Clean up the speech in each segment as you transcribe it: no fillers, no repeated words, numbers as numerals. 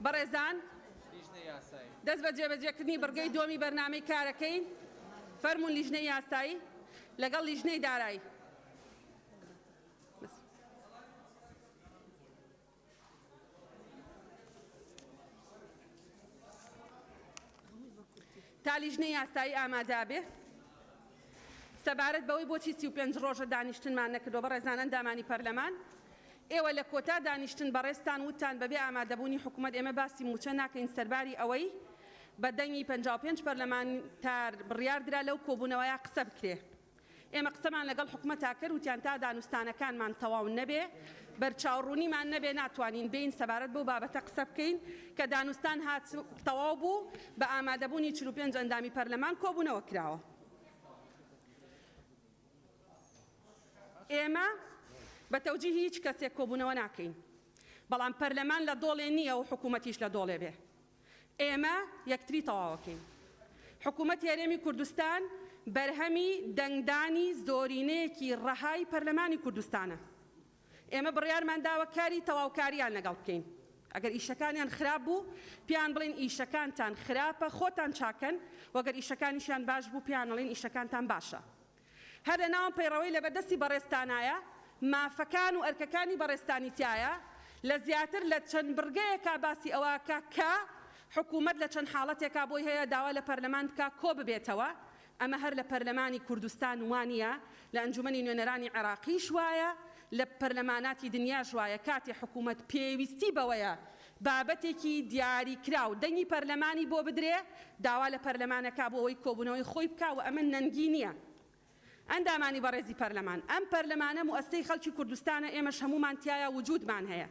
بەڕێزان دەست بە جێبەجێکردنی بڕگەی دۆمی بەرنامەی کارەکەی فەرموون لیژنەی یاسایی لەگەڵ لیژنەی دارایی. تا لیژنەی یاسایی ئامادە بێ سەبارەت بەوەی بۆچی 35 ڕۆژە دانیشتنمان نەکردەوە بەڕێزان ئەندامانی پەرلەمان. ئێوە لە کۆتا دانیشتن بەڕێستان وتان بەبێ ئامادەبوونی حکوومەت ئێمە باسی موچە ناکەین سەرباری ئەوەی بە دەنگی 55 پەرلەمانتار بڕیاردرا لەو کۆبوونەوەیە قسە بکرێ. ئێمە قسەمان لەگەڵ حکوومەتا کرد وتیان تا دانوستانەکانمان تەواو نەبێ بەرچاوڕوونیمان نەبێ ناتوانین بین سەبارەت بەو بابەتە قسە بکەین کە دانوستان هات تەواو بوو بە ئامادەبوونی 45 ئەندامی پەرلەمان کۆبوونەوە کراوە. ئێمە بە تەوجیه هیچ کەسێک کۆبوونەوە ناکەین، بەڵام پەرلەمان لە دۆڵێ نییە و حکوومەتیش لە دۆڵێ بێ. ئێمە یەکتری تەواوەکەین. حکوومەت هێرێمی کوردستان بەرهەمی دەنگدانی زۆرینەیەکی ڕەهای پەرلەمانی کوردستانە. ئێمە بڕیارمان داوە کاری تەواوکاریان لەگەڵ بکەین. ئەگەر ئیشەکانیان خراپ بوو پیان بڵێن ئیشەکانتان خراپە خۆتان چاکەن، وەگەر ئیشەکانیشیان باش بوو پیان بڵێن ئیشەکانتان باشە. هەر لە ناوم پەیڕەوەی لە بەدەستی بەڕێستانایە مافەکان و ئەرکەکانی بەڕێستانی تایە لە زیاتر لە چەند بڕگەیەکا باسی ئەوەکە کە حکوومەت لە چەند حاڵەتێکا بۆی هەیە داوا لە پەرلەمان بکە کۆ ببێتەوە. ئەمە هەر لە پەرلەمانی کوردستان وانە، لە ئەنجومەنی نوێنەرانی عێراقیش وایە، لە پەرلەماناتی دنیاش وایە. کاتێ حکوومەت پێویستی بەوەیە بابەتێکی دیاریکراو دەنگی پەرلەمانی بۆ بدرێ داوا لە پەرلەمانەکە بۆ ئەوەی کۆبوونەوەی خۆی بکە و ئەمە نەنگی نییە. ئەندامانی بەڕێزی پەرلەمان، ئەم پەرلەمانە موەسسەی خەڵکی کوردستانە، ئێمەش هەمومان تایە وجودمان هەیە.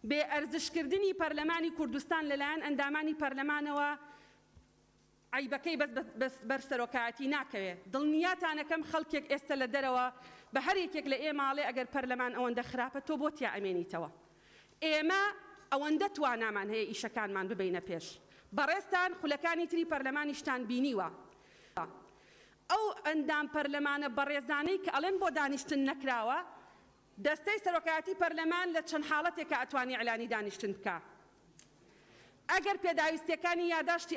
بێ ئەرزشکردنی پەرلەمانی کوردستان لەلایەن ئەندامانی پەرلەمانەوە عیبەکەی بەس بەرسەرۆکایەتی ناکەوێت. دڵنیاتانەکەم خەڵکێک ئێستا لە دەرەوە بە هەر یەکێک لە ئێماڵێ ئەگەر پەرلەمان ئەوەندە خراپە تۆ بۆ تیا ئەمێنیتەوە. ئێمە ئەوەندە توانامان هەیە ئیشەکانمان ببینە پێش. بەڕێستان خولەکانی تری پەرلەمانیشتان بینیوە. ئەو ئەندام پەرلەمانە بەڕێزانەی کە ئەڵێن بۆ دانیشتن نەکراوە، دەستەی سەرۆکایەتی پەرلەمان لە چەند حاڵەتێکە ئەتوانی ئەعلانی دانیشتن بکە. ئەگەر پێداویستیەکانی یاداشتی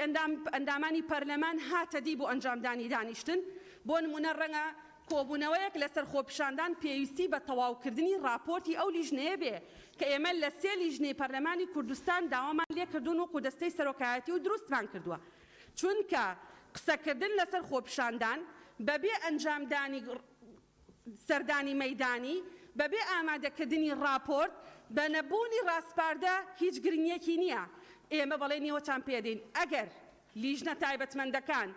ئەندامانی پەرلەمان هاتەدی بۆ ئەنجامدانی دانیشتن، بۆ نمونە ڕەنگە کۆبوونەوەیەک لەسەر خۆپیشاندان پێویستی بە تەواوکردنی راپۆرتی ئەو لیژنەیە بێ کە ئێمە لە 3 لیژنەی پەرلەمانی کوردستان داوامان لێ کردوون وەکو دەستەی سەرۆکایەتی و دروستمان کردووە. چونکە قسەکردن لەسەر خۆپیشاندان بەبێ ئەنجامدانی سەردانی مەیدانی، بەبێ ئامادەکردنی راپۆرت، بە نەبوونی ڕاستپاردە هیچ گرنگیەکی نییە. ئێمە بەڵێنیەوەتان پێدەین ئەگەر لیژنە تایبەتمەندەکان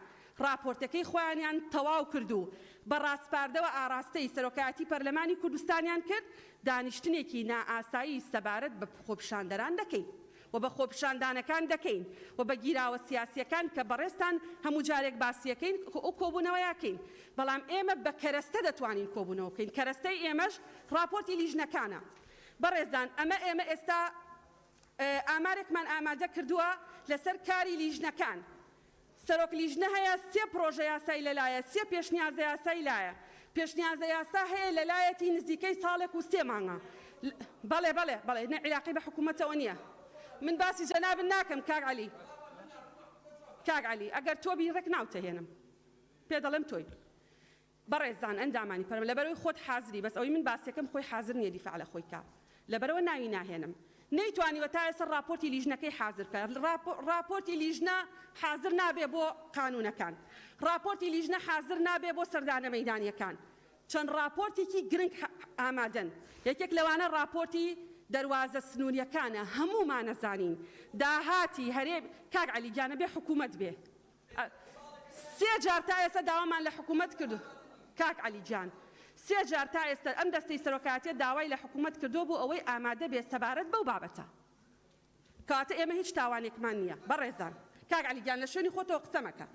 راپۆرتەکەی خۆیانیان تەواو کردو بە ڕاستپاردەوە ئاراستەی سەرۆکایەتی پەرلەمانی کوردستانیان کرد، دانیشتنێکی نائاسایی سەبارەت بە خۆپیشاندەران دەکەین و بە خۆپیشاندانەکان دەکەین و بە گیراوە سیاسیەکان کە بەڕێستان هەموو جارێک باسیەکەین ئەو کۆبوونەوەیەکەین. بەڵام ئێمە بە کەرەستە دەتوانین کۆبوونەوە بکەین. کەرەستەی ئێمەش راپۆرتی لیژنەکانە. بەڕێزان ئێمە ئێستا ئامارێکمان ئامادە کردووە لەسەر کاری لیژنەکان. سەرۆک لیژنە هەیە 3 پرۆژە یاسایی لەلایە، 3 پێشنیازە یاسایی لایە. پێشنیازە یاسا هەیە لەلایەتی نزیکەی ساڵێک و 3 مانگە. بەڵێ عێراقی بە حکوومەتەوە نییە. من باسی جەنابن ناکەم کاک عەلی، ئەگەر تۆ بیرێک ناوتەهێنم پێ دەڵێم تۆی. بەڕێزان ئەندامانی پەرلەمان لەبەرەوەی خۆت حازری، بەس ئەوەی من باسیەکەم خۆی حازر نییە دیفاع لە خۆی کا، لەبەرەوە ناوی ناهێنم. نەیتوانیوە تا ئێستا راپۆرتی لیژنەکەی حازر کات. راپۆرتی لیژنە حازر نابێ بۆ قانونەکان، راپۆرتی لیژنە حازر نابێ بۆ سەردانە مەیدانیەکان. چەند راپۆرتێکی گرنگ ئامادەن. یەکێک لەوانە راپۆرتی دەواازە سنووریەکانە، هەموومان نەزانین داهاتی هەرێ کاک عەلی گیانە بێ حکوومەت بێ. 3 جار تا ئێستا داوامان لە حکوومەت کردو. کاک عەلی گیان 3 جار تا ئێستا ئەم دەستەی سەرۆکایەتیە داوای لە حکوومەت کردو بۆ ئەوەی ئامادە بێ سەبارەت بەو بابەتە. کاتە ئێمە هیچ تاوانێکمان نییە. بەڕێزان کاک عەلی گیان لە شوێنی خۆتەوە قسە مەکە.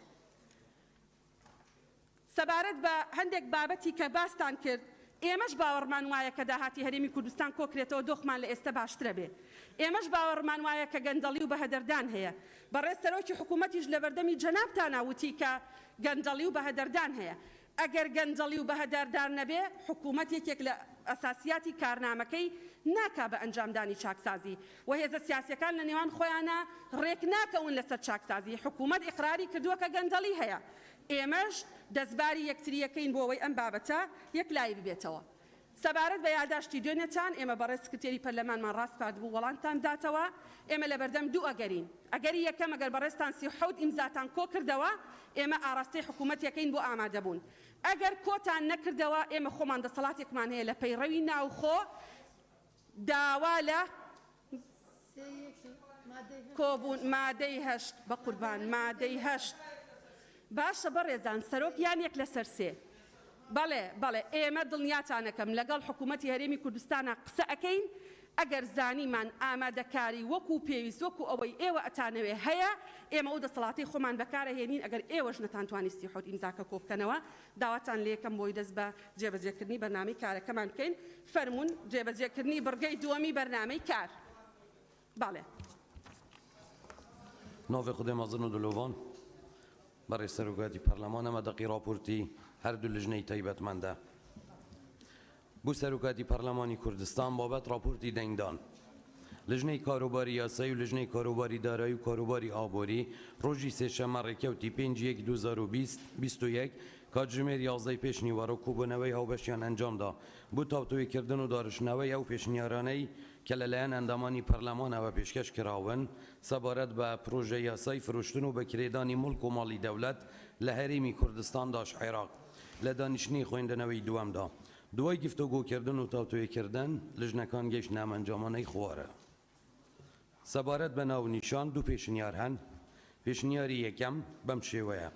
سەبارەت بە هەندێک بابەتی کە باستان کرد، ئێمەش باوەڕمان وایە کە داهاتی هەرێمی کوردستان کۆکرێتەوە دۆخمان لە ئێستا باشترە بێ. ئێمەش باوەڕمان وایە کە گەندەڵی و بەهەدەردان هەیە. بەڕێز سەرۆکی حکوومەتیش لە بەردەمی جەنابتانە وتی کە گەندەڵی و بەهەدەردان هەیە. ئەگەر گەنجەڵی و بەهەداردار نەبێ حکوومەتێکێک لە ئەساسیاتی کارنامەکەی ناکا بە ئەنجامدانی چاکسازی و هێزە سیاسیەکان لە نێوان خۆیانە ڕێک ناکەون لەسەر چاکسازی حکوومەت ئیقراری کردووە کە گەنجەڵی هەیە ئێمەش دەستباری یەکتریەکەین بۆ ئەوەی ئەم بابەتە یەک لای ببێتەوە سەبارەت بە یاداشتی دوێنێتان ئێمە بەڕێز سکرتێری پەرلەمانمان ڕاست کات بوو وەڵامتان داتەوە ئێمە لە بەردەم دوو ئەگەرین ئەگەری یەکەم ئەگەر بەڕێستان 37 ئیمزاتان کۆ کردەوە ئێمە ئاراستەی حکوومەتیەکەین بۆ ئامادەبوون ئەگەر کۆتان نەکردەوە ئێمە خۆمان دەسەڵاتێکمان هەیە لە پەیڕەوی ناوخۆ داوا لە کۆبوون مادەی هەشت بە قوربان مادەی هەشت باشە بەڕێزان سەرۆک یانێک لەسەر سێ بەڵێ ئێمە دڵنیاتانەکەم لەگەڵ حکوومەتی هەرێمی کوردستانە قسە ئەەکەین ئەگەر زانیمان ئامادەکاری وەکو پێویست وەکو ئەوەی ئێوە ئەتانەوێ هەیە ئێمە ئەو دەسەڵاتی خۆمان بەکارەهێنین ئەگەر ئێوەش نەتانتوانی 37 ئیمزاکە کۆ بکەنەوە داواتان لێ یەکەم بۆی دەست بە جێبەجێکردنی بەرنامەی کارەکەمان بکەین فەرموون جێبەجێکردنی بڕگەی دووەمی بەرنامەی کار بەڵێ ناوی خودم مازن و دلوان برای سروکاتی پارلمان ما دقی راپورتی هر دو لجنه تایبەتمەندە بۆ سەرۆکاتی پەرلەمانی کوردستان بابەت راپۆرتی دەنگدان لژنەی کاروباری یاسایی و لژنەی کاروباری دارایی و کاروباری ئابووری ڕۆژی سێشەممە ڕێکەوتی 5/1/2021 کاتژمێر 11 پێشنیوەڕە کوبوونەوەی هاوبەشیان ئەنجامدا بۆ تاوتوێکردن و داڕشنەوەی ئەو پێشنیارانەی کە لەلایەن ئەندامانی پەرلەمانەوە پێشکەش کراون سەبارەت بە پرۆژە یاسای فرۆشتن و بەکرێدانی مڵک و ماڵی دەولەت لە هەرێمی کوردستانداش عێراق لە دانیشتنی خوێندنەوەی دووەمدا دوای گفتوگۆکردن و تاوتوێکردن لژنەکان گەیشتە ئەنجامانەی خوارە سەبارەت بە ناونیشان دوو پێشنیار هەن پێشنیاری یەکەم بەم شێوەیە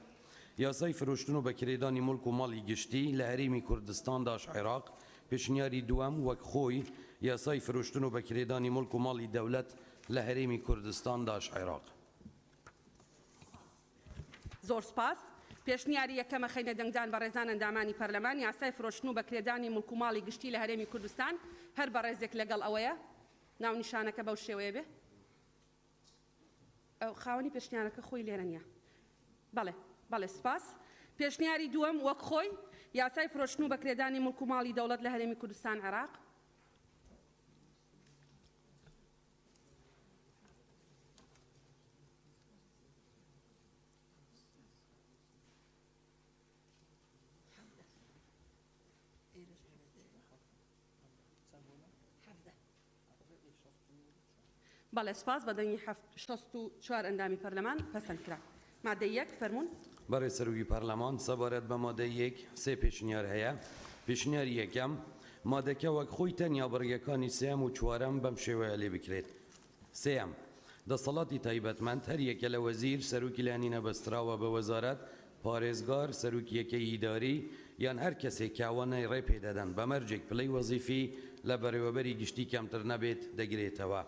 یاسای فرۆشتن و بەکرێدانی مڵک و ماڵی گشتی لە هەرێمی کوردستانداش عێراق پێشنیاری دووەم وەک خۆی یاسای فرۆشتن و بەکرێدانی مڵک و ماڵی دەولەت لە هەرێمی کوردستانداش عێراق زۆر سپاس پێشنیاری یەکەمە خەینە دەنگدان بە ڕێزان ئەندامانی پەرلەمان یاسای فرۆشتن و بەکرێدانی مڵک و ماڵی گشتی لە هەرێمی کوردستان هەر بە ڕێزێک لەگەڵ ئەوەیە ناونیشانەکە بەو شێوەیە بێ ئەو خاوەنی پێشنیارەکە خۆی لێرە نییە بەڵێ سپاس پێشنیاری دووەم وەک خۆی یاسای فرۆشتن و بەکرێدانی مڵک و ماڵی دەوڵەت لە هەرێمی کوردستان عێراق بەڵێ سپاس بە دەنگی 64 ئەندامی پەرلەمان پەسەند کرا مادەی یەک فەرموون برای سەرۆکی پەرلەمان سەبارەت بە مادەی یەک سێ پێشنیار هەیە پێشنیاری یەکەم مادەکە وەک خۆی تەنیا بەڕگەکانی سێم و چوارەم بەم شێوەیە لێ بکرێت سێم دەسەڵاتی تایبەتمەند هەر یەکە لە وەزیر سەرۆکی لایەنی نەبەستراوە بە وەزارەت پارێزگار سەرۆکی یەکەی ئیداری یان هەر کەسێک کاوانەی ڕێ پێدەدەن بە مەرجێک پلەی وەزیفی لە بەڕێوەبەری گشتی کەمتر نەبێت دەگرێتەوە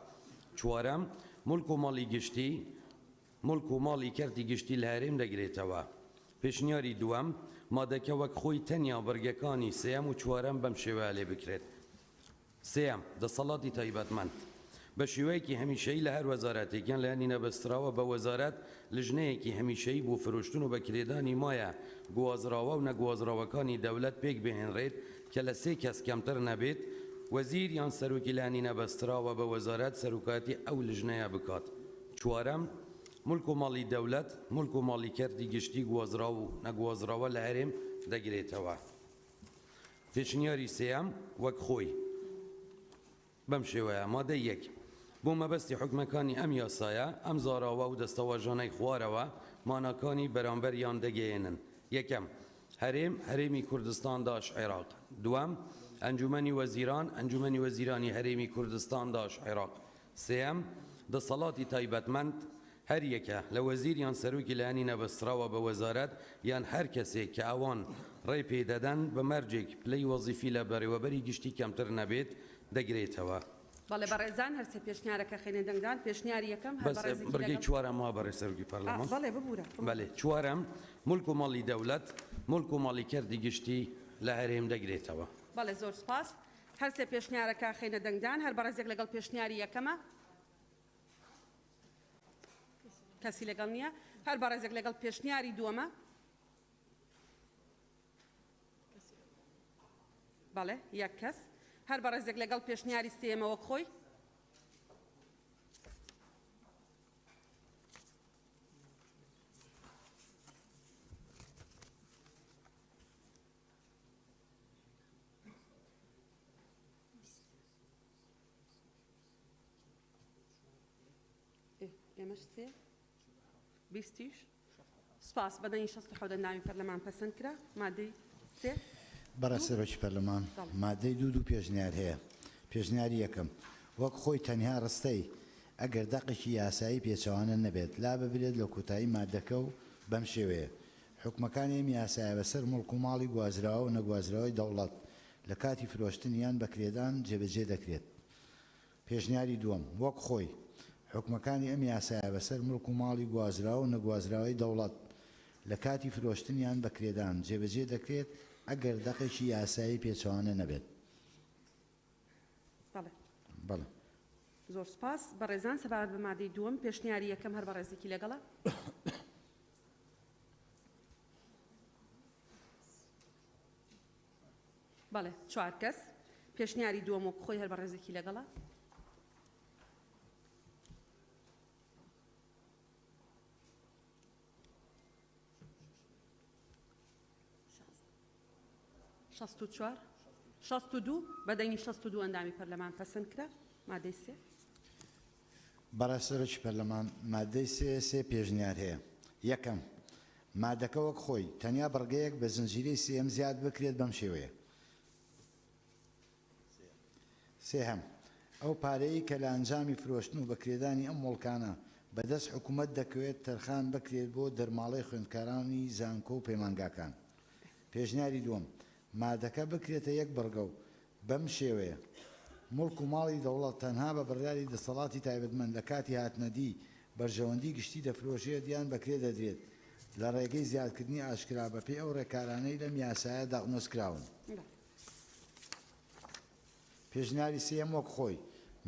چوارەم مڵک و ماڵی گشتی مڵک و ماڵی کەرتی گشتی لە هەرێم دەگرێتەوە پێشنیاری دووەم مادەکە وەک خۆی تەنیا بەرگەکانی سێم و چوارەم بەم شێوەیە لێ بکرێت سێم دەسەڵاتی تایبەتمەند بە شێوەیەکی هەمیشەیی لە هەر وەزارەتێکیان لایەنی نەبەستراوە بە وەزارەت لژنەیەکی هەمیشەیی بۆ فرۆشتن و بەکرێدانی مایە گوازراوە و نەگوازراوەکانی دەولەت پێک بهێنرێت کە لە سێ کەس کەمتر نەبێت وەزیر یان سەرۆکی لایەنی نەبەستراوە بە وەزارەت سەرۆکاتی ئەو لژنەیە بکات چوارەم مڵک و ماڵی دەولەت مڵک و ماڵی کەرتی گشتی گوازراو و نەگوازراوە لە هەرێم دەگرێتەوە پێشنیاری سێەم وەک خۆی بەم شێوەیە مادەی یەک بۆ مەبەستی حکومەکانی ئەم یاسایە ئەم زاراوە و دەستەواژانەی خوارەوە ماناکانی بەرامبەریان دەگەیەنن یەکەم هەرێمی کوردستانداش عێراق دووەم ئەنجومەنی وەزیران ئەنجومەنی وەزیرانی هەرێمی کوردستانداش عێراق سێەم دەسەڵاتی تایبەتمەند هەر یەکە لە وەزیر یان سەرۆکی لایەنی نەبەستراوە بە وەزارەت یان هەر کەسێک کە ئەوان ڕێ پێدەدەن بە مەرجێک پلەی وەزیفی لە بەڕێوەبەری گشتی کەمتر نەبێت دەگرێتەوە بەڵێ بەڕێزان هەرسێ پێشنیارەکە خێنە دەنگدان پێشنیاری یەکەم بەرگەی چوارەم وا بەڕێ سەرۆکی پەرلەمان بەڵێ ببوورە بەڵێ چوارەم مڵک و ماڵی دەولەت مڵک و ماڵی کەردی گشتی لە هەرێم دەگرێتەوە بەڵێ زۆر سپاس هەرسێ پێشنیارەکە خێنە دەنگدان هەر بەڕێزێک لەگەڵ پێشنیاری یەکەمە کەسی لەگەڵ نییە هەر بەڕێزێک لەگەڵ پێشنیاری دووەمە بەڵێ یەک کەس هەر بەڕێزێک لەگەڵ پێشنیاری سێمەوە خۆی ئێمەش سێ بیستیش سپاس بەدەنی 67 ناوی پەرلەمان پەسەند کرا مادەی سێ بەڕێسەرۆکی پەرلەمان مادەی دوو پێشنیار هەیە پێشنیاری یەکەم وەک خۆی تەنیا ڕستەی ئەگەر دەقێکی یاسایی پێچەوانە نەبێت لا ببرێت لە کۆتایی مادەکە و بەم شێوەیە حکومەکانی ئەم یاسایە بەسەر مڵک و ماڵی گوازراوە و نەگوازراوەی دەوڵەت لە کاتی فرۆشتن یان بەکرێدان جێبەجێ دەکرێت پێشنیاری دووەم وەک خۆی حکومەکانی ئەم یاسایە بەسەر مڵک و ماڵی گوازراوە و نەگوازراوەی دەوڵەت لە کاتی فرۆشتن یان بەکرێدان جێبەجێ دەکرێت ئەگەر دەقێکی یاسایی پێچەوانە نەبێت بەڵێ زۆر سپاس بەڕێزان سەبارەت بە مادەی دووەم پێشنیاری یەکەم هەر بەڕێزێکی لەگەڵە بەڵێ چوار کەس پێشنیاری دووەم وەک خۆی هەر بەڕێزێکی لەگەڵە شەست و چوار شەست و دوو بەدەنی 62 ئەندامی پەرلەمان پەسەند کرا مادەی سێ بەڕێسەرۆکی پەرلەمان مادەی سێ پێشنیار هەیە یەکەم مادەکە وەک خۆی تەنیا بەڕگەیەک بە زنجیرەی سێم زیاد بکرێت بەم شێوەیە سێهەم ئەو پارەیە کە لە ئەنجامی فرۆشتن و بەکرێدانی ئەم مڵکانە بەدەست حکوومەت دەکەوێت تەرخان بکرێت بۆ دەرماڵەی خوێندکارانی زانکۆ و پەیمانگاکان پێشنیاری دووەم مادەکە بکرێتە یەک بەڕگە و بەم شێوەیە مڵک و ماڵی دەوڵەت تەنها بە بڕیاری دەسەڵاتی تایبەتمەند لە کاتی هاتنەدی بەرژەوەندی گشتی دەفرۆشێت یان بەکرێ دەدرێت لە ڕێگەی زیادکردنی ئاشکرا بەپێی ئەو ڕێکارانەی لەم یاسایە داغنۆزکراون پێشنیاری سێم وەک خۆی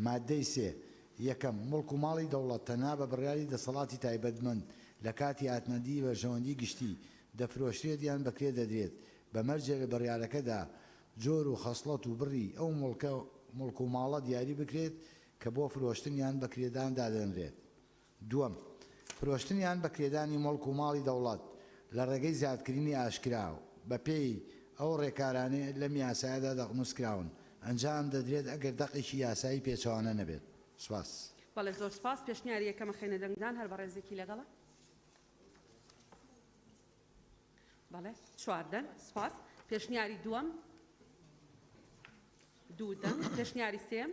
مادەی سێ یەکەم مڵک و ماڵی دەوڵەت تەنها بە بڕیاری دەسەڵاتی تایبەتمەند لە کاتی هاتنەدی بەرژەوەندی گشتی دەفرۆشرێت یان بەکرێ دەدرێت بەمەرجێ لە بڕیارەکەدا جۆر و خەسڵەت و بڕی ئەو مڵک و ماڵە دیاری بکرێت کە بۆ فرۆشتن یان بەکرێدان دادەنرێت دووەم فرۆشتن یان بەکرێدانی مڵک و ماڵی دەوڵەت لە ڕێگەی زیادکردنی ئاشکراو بە پێی ئەو ڕێکارانەی لەم یاسایەدا دەقنووسکراون ئەنجام دەدرێت ئەگەر دەقێکی یاسایی پێچەوانە نەبێت سپاس بەڵێ زۆر سپاس پێشنیاری یەکەمە خێنە دەنگدان هەر بەڕێزێکی لەگەڵە بەڵێ چواردەن سپاس پێشنیاری دووەم دوودەن پێشنیاری سێم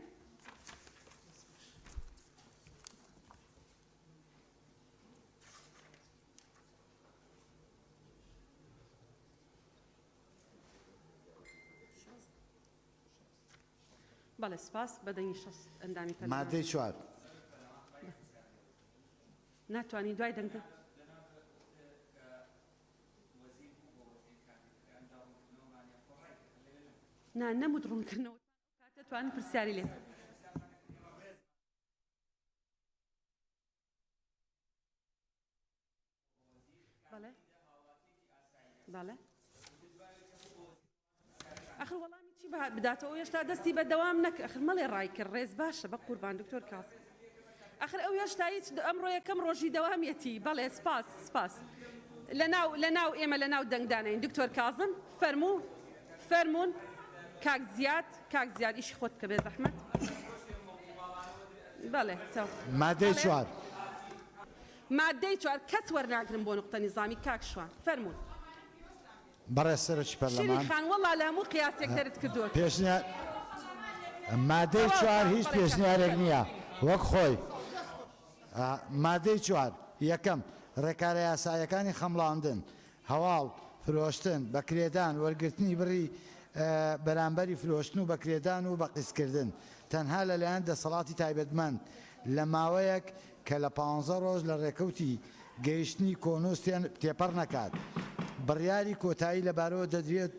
بەڵێ سپاس بەدەنی 6 ئەندامی پەرلەمان مادەی چوار ناتوانین دوای دەنگدە نا نەموت ڕوونکردنەوە کاتە توانن پرسیاری لێ بەڵێ بەڵێ ئەخر وەڵامی چی بداتەوە هێشتا دەستی بەدەوام نەکرد ئەخر مەڵێ ڕای کرد ڕێز باشە بە قوربان دکتۆر کاس ئەخر ئەو هێشتا هیچ ئەمڕۆ یەکەم ڕۆژی دەوامەتی بەڵێ سپاس سپاس لەناو ئێمە لەناو دەنگدانین دکتۆر کازم فەرموون کاک زیاد ئیشی خۆت بکە بێ زەحمەت بەڵێ مادەی چوار مادەی چوار کەس وەرناگرن بۆ نقطە نیزامی کاک شوان فەرموون بەڕێسەرۆکی پەرلەمان شیرین خان وەڵا لە هەموو قیاسێک دەرت کردووە پێشنیار مادەی چوار هیچ پێشنیارێک نییە وەک خۆی مادەی چوار یەکەم ڕێکارە یاسایەکانی خەمڵاندن هەواڵ فرۆشتن بەکرێدان وەرگرتنی بڕی بەرامبەری فرۆشتن و بەکرێدان و بەقیسکردن تەنها لەلایەن دەسەڵاتی تایبەتمەند لە ماوەیەک کە لە 15 ڕۆژ لە ڕێکەوتی گەیشتنی کۆنووسیان تێپەڕ نەکات بڕیاری کۆتایی لەبارەوە دەدرێت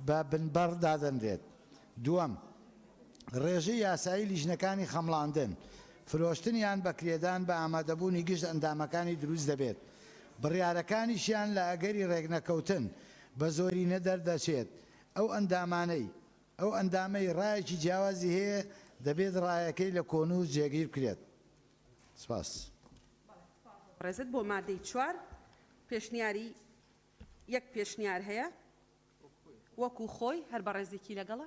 بە بنبەر دادەنرێت دووەم ڕێژەی یاسایی لیژنەکانی خەمڵاندن فرۆشتنیان بەکرێدان بە ئامادەبوونی گشت ئەندامەکانی دروست دەبێت بڕیارەکانیشیان لە ئەگەری ڕێگنەکەوتن بە زۆری نەدەردەچێت ئەو ئەندامانەی ئەو ئەندامەی ڕایەکی جیاوازی هەیە دەبێت ڕایەکەی لە کۆنووس جێگیر بکرێت. سپاس. ڕێزت بۆ مادەی 4 پێشنیاری یەک پێشنیار هەیە وەکو خۆی هەر بە ڕێزێکی لەگەڵە.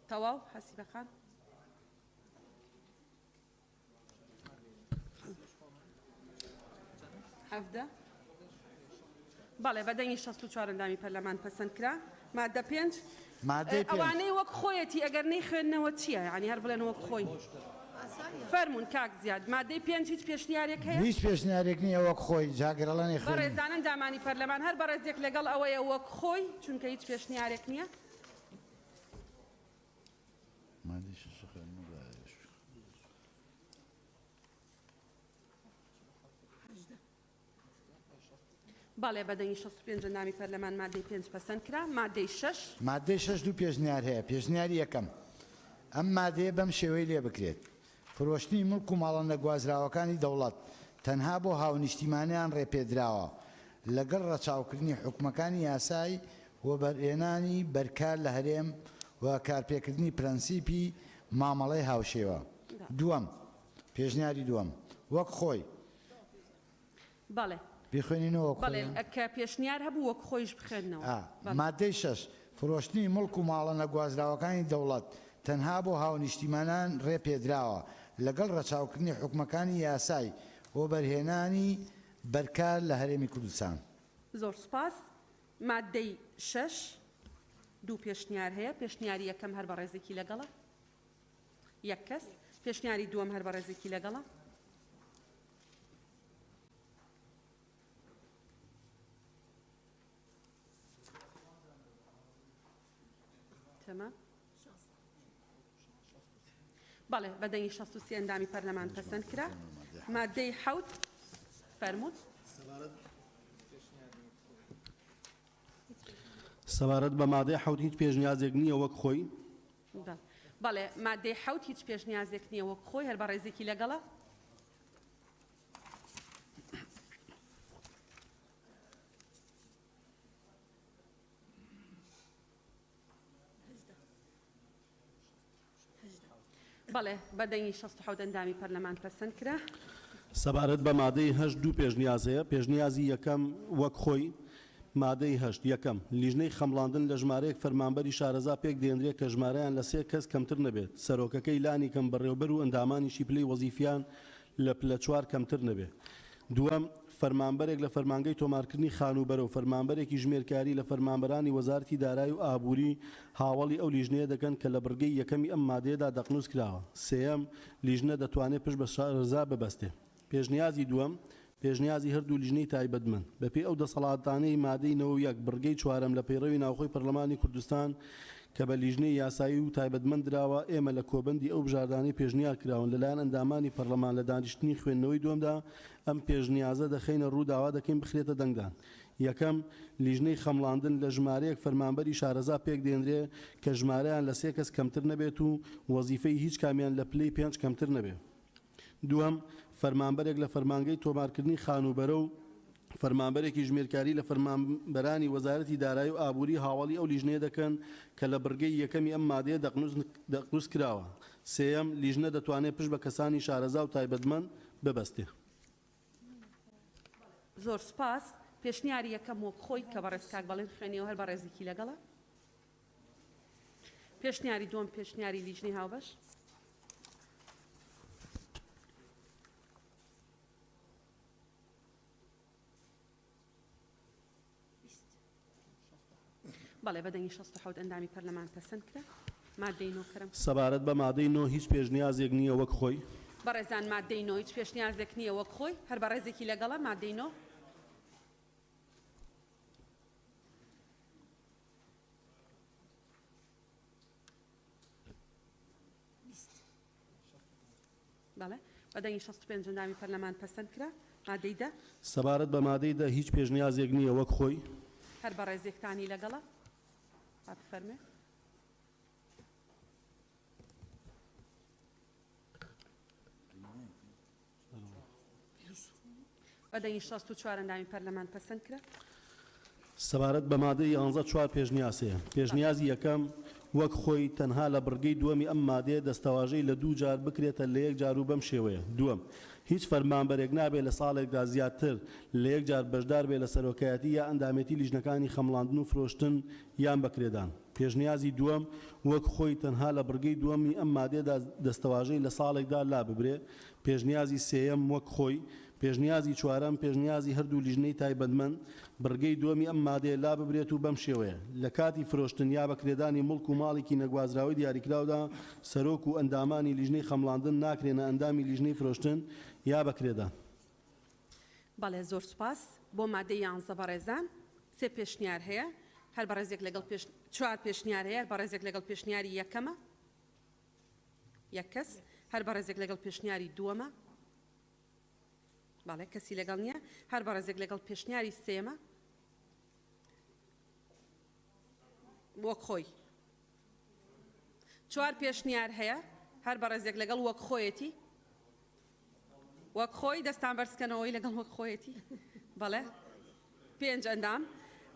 تەواو حەسیبەکان هەفدە. بەڵێ بەدەنگی 64 ئەندامی پەرلەمان پەسەند کرا. مادە 5 ئەوانەی وەک خۆیەتی ئەگەر نەیخوێندنەوە چییە؟ یعنی هەر بڵێن وەک خۆی فەرمونون کاک زیاد. مادەی 5 هیچ پێشنیارێک هەیە؟ هیچ پێشنیارێک نییە وەک خۆی جاگەڕڵانی خوێن. بەڕێزان ئەندامانی پەرلەمان هەر بەڕێزێک لەگەڵ ئەوەیە وەک خۆی چونکە هیچ پێشنیارێک نییە. بەڵێ بەدەنگی 65 ئەندامی پەرلەمان مادەی 5 پەسەند کرا. مادەی 6 مادەی 6 دوو پێشنیار هەیە. پێشنیاری یەکەم ئەم مادەیە بەم شێوەی لێ بکرێت: فرۆشتنی مڵک و ماڵە نەگوازراوەکانی دەوڵەت تەنها بۆ هاونیشتیمانیان ڕێپێدراوە لەگەڵ ڕەچاوکردنی حکومەکانی یاسایی و بەرهێنانی بەرکار لە هەرێم و کارپێکردنی پرەنسیپی مامەڵەی هاوشێوە. دووەم پێشنیاری دووەم وەک خۆی. بەڵێ بخوێنینەوە بەڵێ کە پێشنیار هەبوو وەک خۆیش بخێنەوە. مادەی 6 فرۆشتنی مڵک و ماڵە نەگوازراوەکانی دەوڵەت تەنها بۆ هاونیشتیمانان ڕێپێدراوە لەگەڵ ڕەچاوکردنی حکومەکانی یاسایی و بەرهێنانی بەرکار لە هەرێمی کوردستان. زۆر سپاس. مادەی 6 دوو پێشنیار هەیە. پێشنیاری یەکەم هەر بە ڕێزێکی لەگەڵە یەک کەس. پێشنیاری دووەم هەر بە ڕێزێکی لەگەڵە. تمام. بەڵێ بەدەنگی 63 ئەندامی پەرلەمان پەسەند کرا. مادەی 7 فەرموون. سەبارەت بە مادەی 7 هیچ پێشنیازێک نییە وەک خۆی. بەڵێ مادەی 7 هیچ پێشنیازێک نییە وەک خۆی هەر بە ڕێزێکی لەگەڵە. بەڵێ بەدەنگی 67 ئەندامی پەرلەمان پەسەند کرا. سەبارەت بە مادەی 8 دوو پێشنیاز هەیە. پێشنیازی یەکەم وەک خۆی. مادەی 8 یەکەم لیژنەی خەمڵاندن لە ژمارەیەک فەرمانبەری شارەزا پێک دێنرێت کە ژمارەیان لە 3 کەس کەمتر نەبێت. سەرۆکەکەی لانی کەم بەڕێوەبەر و ئەندامانیشی پلەی وەزیفیان لە پلە 4 کەمتر نەبێت. دووەم فەرمانبەرێک لە فەرمانگەی تۆمارکردنی خانوبەرە و فەرمانبەرێکی ژمێرکاری لە فەرمانبەرانی وەزارەتی دارایی و ئابووری هاوڵی ئەو لیژنەیە دەکەن کە لە بڕگەی یەکەمی ئەم مادەیەدا دەقنووس کراوە. سێەم لیژنە دەتوانێت پشت بە شارەزا ببەستێ. پێشنیازی دووەم پێشنیازی هەردوو لیژنەی تایبەتمەند بەپێی ئەو دەسەڵاتانەی مادەی 91 بڕگەی 4 لە پەیڕەوی ناوخۆی پەرلەمانی کوردستان کە بە لیژنەی یاسایی و تایبەتمەند درراوە. ئێمە لە کۆبەندی ئەو بژاردانەی پێشنیار کراون لەلایەن ئەندامانی پەرلەمان لە دانیشتنی خوێندنەوەی دووەمدا ئەم پێشنیازە دەخینە ڕوو داوا دەکەین بخرێتە دەنگدان. یەکەم لیژنەی خەمڵاندن لە ژمارەیەک فەرمانبەری شارەزا پێک دێنرێ کە ژمارەیان لە 3 کەس کەمتر نەبێت و وەزیفەی هیچ کامیان لە پلەی 5 کەمتر نەبێت. دووەم فەرمانبەرێک لە فەرمانگەی تۆمارکردنی خانوبەرە و فەرمانبەرێکی ژمێرکاری لە فەرمانبەرانی وەزارەتی دارایی و ئابووری هاوڵی ئەو لیژنەیە دەکەن کە لە بڕگەی یەکەمی ئەم مادەیە دەقنووس کراوە. سێەم لیژنە دەتوانێت پشت بە کەسانی شارەزا و تایبەتمەند ببەستێ. زۆر سپاس. پێشنیاری یەکەم وەک خۆی کە بە ڕێزکاک بەڵێن خوێنیەوە هەر بە ڕێزێکی لەگەڵە. پێشنیاری دووەم پێشنیاری لیژنەی هاوبەش. بەڵێ بەدەنگی 67 ئەندامی پەرلەمان پەسەند کرا. مادەی 9 کەرەم. سەبارەت بە مادەی 9 هیچ پێشنیازێک نییە وەک خۆی. بەڕێزان مادەی 9 هیچ پێشنیازێک نییە وەک خۆی هەر بە ڕێزێکی لەگەڵە. مادەی 9 بەڵێ بەدەنگی 65 ئەندامی پەرلەمان پەسەند کرا. مادەی 10 سەبارەت بە مادەی 10 هیچ پێشنیازێک نییە وەک خۆی. هەر بە ڕێزێکتانی لەگەڵە. بفەرمێ. بەدەنگی 64 ئەندامی پەرلەمان پەسەند کرا. سەبارەت بە مادەی 11 پێشنیاسەیە پێشنیازی یەکەم وەک خۆی تەنها لە بڕگەی دووەمی ئەم مادەیە دەستەواژەی لە 2 جار بکرێتە لە 1 جار و بەم شێوەیە. دووەم، هیچ فەرمانبەرێک نابێت لە ساڵێکدا زیاتر لە 1 جار بەشدار بێت لە سەرۆکایەتی یا ئەندامەتی لیژنەکانی خەمڵاندن و فرۆشتن یان بەکرێدان. پێشنیازی دووەم وەک خۆی تەنها لە بڕگەی دووەمی ئەم مادەیەدا دەستەواژەی لە ساڵێکدا لا ببرێ. پێشنیازی سێیەم وەک خۆی. پێشنیازی چوارەم پێشنیازی هەردوو لیژنەی تایبەتمەند بڕگەی دووەمی ئەم مادەیە لا ببرێت و بەم شێوەیە لە کاتی فرۆشتن یا بەکرێدانی مڵک و ماڵێکی نەگوازراوی دیاریکراودا سەرۆک و ئەندامانی لیژنەی خەمڵاندن ناکرێنە ئەندامی لیژنەی فرۆشتن یا بەکرێدان. بەڵێ زۆر سوپاس بۆ مادەی 11 بەڕێزان 3 پێشنیار هەیە هەر بەڕێزێک لەگەڵ 4 پێشنیار هەیە بەڕێزێک لەگەڵ پێشنیاری یەکەمە یەک کەس هەر بەڕێزێک لەگەڵ پێشنیاری دووەمە باڵێ کەسی لەگەڵ نییە هەر بەڕێزێک لەگەڵ پێشنیاری سێمە وەک خۆی 4 پێشنیار هەیە هەر بەڕێزێک لەگەڵ وەک خۆیەتی وەک خۆی دەستان بەرزکەنەوەی لەگەڵ وەک خۆیەتی بەڵێ 5 ئەندام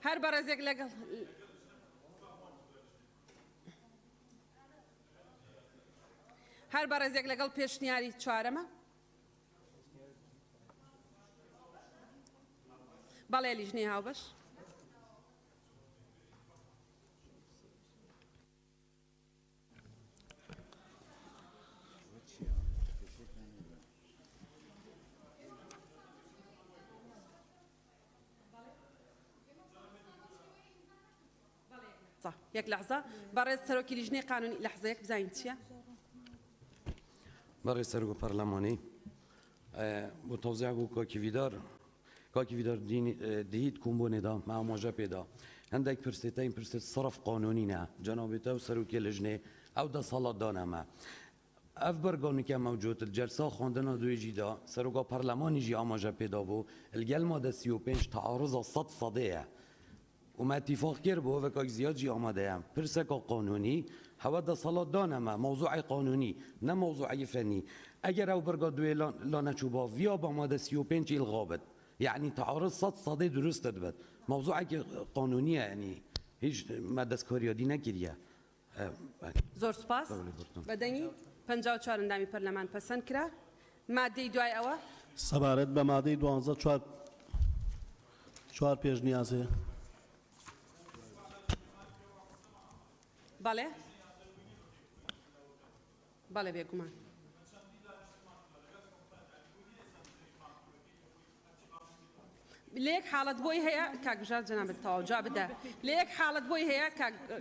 هەر بەڕێزێک لەگەڵ هەر بەڕێزێک لەگەڵ پێشنیاری چوارەمە بەڵێ لیژنەی هاوبەش صح ياك لحظة برز سروكي لجنة قانوني لحظة ياك بزاين تشيا برای سرگو پارلمانی با توضیح گو کاکی ویدار دهید کمبونه دا معموجه پیدا هندک پرسیتین پرسیت صرف قانونی نه جنابیت او سروکی لجنه او دا صالات دانه ما اف برگانی که موجود الجلسه خواندن دوی جیدا سرگو پارلمانی جی آماجه پیدا بو الگل ماده 35 تعارض 100 صده وما اتفاق کرد بو و که زیاد جی آماده هم پرسک قانونی هوا دا صالات دانه ما موضوع قانونی نه موضوع فنی اگر او برگا دوی لا نچوبا ویا با ماده 35 الغابت يعني تعارض 100 صده درست بد موضوع قانونیه يعني هیچ ماده سکاریادی نگیریه زور سپاس بدنی 54 اندامی پارلمان پسند کرا ماده دوای اوه سەبارەت بە مادەی 12 4 پێشنیازەیە بله بله بێگومان ليك حالة بوي هي كاك بجار جناب التوجه بدا ليك حالة بوي هي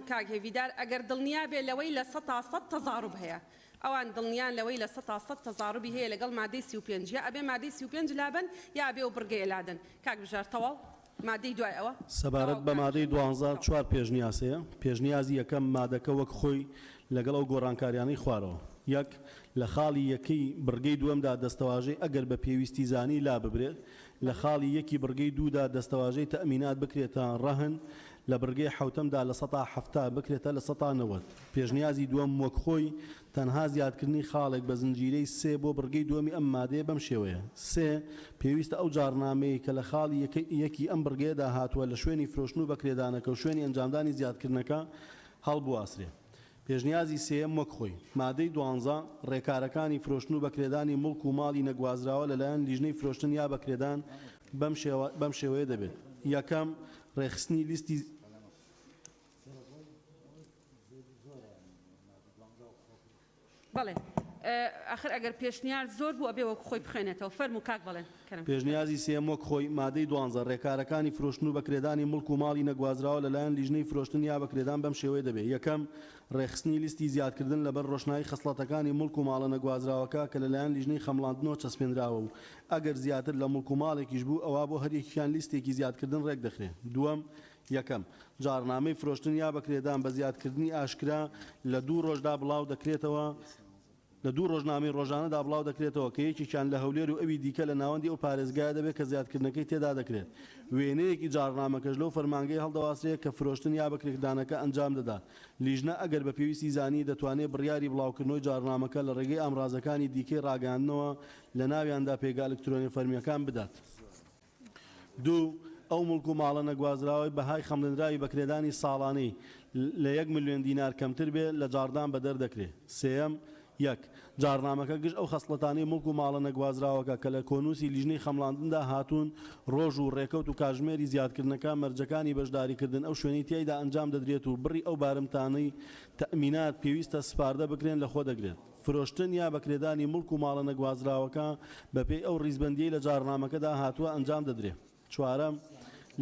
كاك هيفيدار اگر دلنيا بي لوي لسطا صد تضارب هي اوان دلنيان لوي لسطا صد تضارب هي لقل مادي سيوبينج يا ابي مادي سيوبينج لابن يا ابي وبرقي لادن كاك بجار طوال مادي دواي اوه سەبارەت بە مادەی 12 4 پێشنیاسەیە پێشنیازی یەکەم مادەکە وەک خۆی لەگەڵ ئەو گۆڕانکاریانەی خوارەوە یەک لە خاڵی یەکەی بڕگەی دووەمدا دەستەواژەی ئەگەر بە پێویستی زانی لا ببرێت لە خاڵی یەکی بڕگەی دوودا دەستەواژەی تەئمینات بکرێتە ڕەهن لە بڕگەی حوتەمدا لە 170 بکرێتە لە 190 پێشنیازی دووەم وەک خۆی تەنها زیادکردنی خاڵێک بە زنجیرەی سێ بۆ بڕگەی دووەمی ئەم مادەیە بەم شێوەیە سێ پێویستە ئەو جارنامەیە کە لە خاڵی یەکی ئەم بڕگەیەدا هاتووە لە شوێنی فرۆشتن و بەکرێدانەکە و شوێنی ئەنجامدانی زیادکردنەکە هەڵبواسرێ پێشنیازی سێم وەک خۆی مادەی 12 ڕێکارەکانی فرۆشتن و بەکرێدانی مڵک و ماڵی نەگوازراوە لەلایەن لیژنەی فرۆشتن یا بەکرێدان بەم شێوەیە دەبێت یەکەم ڕێخستنی لیستی بله آخر اگر پیشنیار زور بو ابي وەک خۆی بخوێنێتەوە فەرموو کاک بڵێن پێشنیازی سێم وەک خۆی مادەی 12 ڕێکارەکانی فرۆشتن و بەکرێدانی مڵک و ماڵی نەگوازراوە لەلایەن لیژنەی فرۆشتن یا بەکرێدان بەم شێوەیە دەبێت یەکەم ڕێخستنی لیستی زیادکردن لەبەر ڕۆشنایی خەسڵەتەکانی مڵک و ماڵە نەگوازراوەکە کە لەلایەن لیژنەی خەمڵاندنەوە چەسپێنراوە و ئەگەر زیاتر لە مڵک و ماڵێکیش بوو ئەوە بۆ هەریەکیان لیستێکی زیادکردن ڕێک دەخرێت دووەم یەکەم جارنامەی فرۆشتن یا بەکرێدان بە زیادکردنی ئاشکرا لە 2 ڕۆژدا بڵاو دەکرێتەوە لە 2 ڕۆژنامەی ڕۆژانەدا بڵاو دەکرێتەوە کە یەکێکیان لە هەولێر و ئەوی دیکە لە ناوەندی ئەو پارێزگایە دەبێت کە زیادکردنەکەی تێدا دەکرێت وێنەیەکی جارنامەکەش لەو فەرمانگەی هەڵدەواسرێت کە فرۆشتن یا بەکرێدانەکە ئەنجام دەدات لیژنە ئەگەر بە پێویستی زانی دەتوانێت بڕیاری بڵاوکردنەوەی جارنامەکە لە ڕێگەی ئامرازەکانی دیکەی ڕاگەاندنەوە لە ناویاندا پێگا ئەلکترۆنی فەرمیەکان بدات دوو ئەو مڵک و ماڵە نەگوازراوی بەهای خەملنراوی بەکرێدانی ساڵانەی لە 1 ملیۆن دینار کەمتر بێ لە جاردان بە دەردەکرێت. سێەم یەک جارنامەکە گشت ئەو خەسڵەتانی مڵک و ماڵە نەگوازراوەکە کە لە کۆنووسی لیژنەی خەمڵاندندا هاتوون ڕۆژ و ڕێکەوت و کاژمێری زیادکردنەکە مەرجەکانی بەشداریکردن ئەو شوێنی تیایدا ئەنجام دەدرێت و بڕی ئەو بارمتانەی تەمینات پێویستە سپاردە بکرێن لە خۆ دەگرێت. فرۆشتن یا بەکرێدانی مڵک و ماڵە نەگوازراوەکە بەپێی ئەو ڕیزبەندیەی لە جارنامەکەدا هاتووە ئەنجام دەدرێت. چوارەم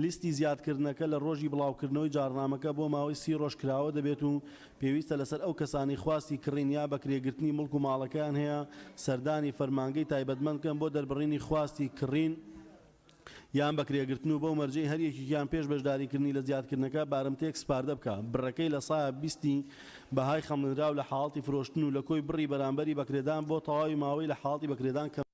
لیستی زیادکردنەکە لە ڕۆژی بڵاوکردنەوەی جارنامەکە بۆ ماوەی 30 ڕۆژ کراوە دەبێت و پێویستە لەسەر ئەو کەسانی خواستی کڕین یا بەکرێگرتنی مڵک و ماڵەکەیان هەیە سەردانی فەرمانگەی تایبەتمەندکەن بۆ دەربڕینی خواستی کڕین یان بەکرێگرتن و بەو مەرجەی هەریەکیان پێش بەشداریکردنی لە زیادکردنەکە بارمتێک سپاردە بکە. بڕەکەی لە سایە 20 بەهای خەملنراو لە حاڵەتی فرۆشتن و لە کۆی بڕی بەرامبەری بەکرێدان بۆ تەواوی ماوەی لە حاڵەتی بەکرێدان